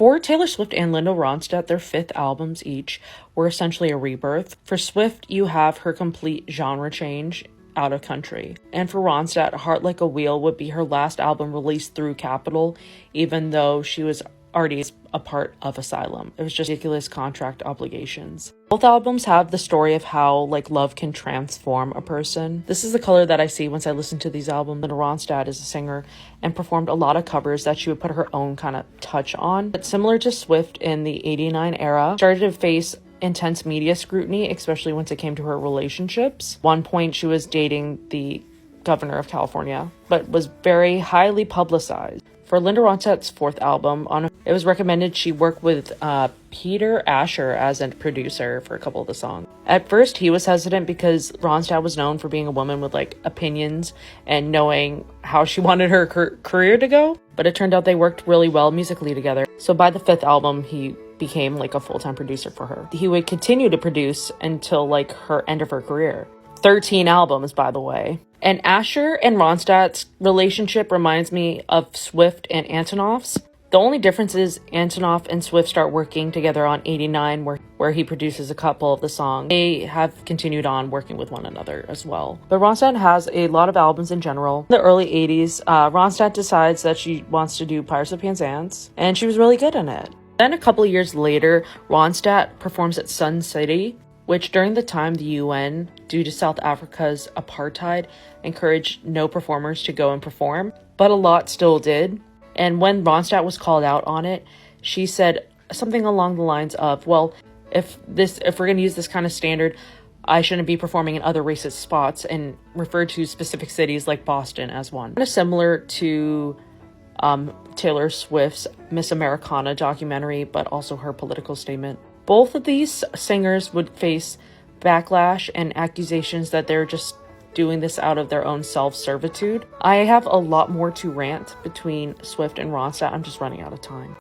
For Taylor Swift and Linda Ronstadt, their fifth albums each were essentially a rebirth. For Swift, you have her complete genre change, Out of Country. And for Ronstadt, Heart Like a Wheel would be her last album released through Capitol, even though she was already a part of Asylum. It was just ridiculous contract obligations. Both albums have the story of how love can transform a person. This is the color that I see once I listen to these albums. Linda Ronstadt is a singer and performed a lot of covers that she would put her own kind of touch on. But similar to Swift in the 89 era, started to face intense media scrutiny, especially once it came to her relationships. One point she was dating the governor of California, but was very highly publicized. For Linda Ronstadt's fourth album, it was recommended she work with Peter Asher as a producer for a couple of the songs. At first, he was hesitant because Ronstadt was known for being a woman with opinions and knowing how she wanted her career to go, but it turned out they worked really well musically together. So by the fifth album, he became a full-time producer for her. He would continue to produce until her end of her career. 13 albums, by the way. And Asher and Ronstadt's relationship reminds me of Swift and Antonoff's. The only difference is Antonoff and Swift start working together on 89, where he produces a couple of the songs. They have continued on working with one another as well. But Ronstadt has a lot of albums in general. In the early 80s, Ronstadt decides that she wants to do Pirates of Penzance, and she was really good in it. Then a couple of years later, Ronstadt performs at Sun City, which during the time the UN, due to South Africa's apartheid, encouraged no performers to go and perform, but a lot still did. And when Ronstadt was called out on it, she said something along the lines of, well, if we're going to use this kind of standard, I shouldn't be performing in other racist spots, and referred to specific cities like Boston as one. Kind of similar to Taylor Swift's Miss Americana documentary, but also her political statement. Both of these singers would face backlash and accusations that they're just doing this out of their own self-servitude. I have a lot more to rant between Swift and Ronstadt. I'm just running out of time.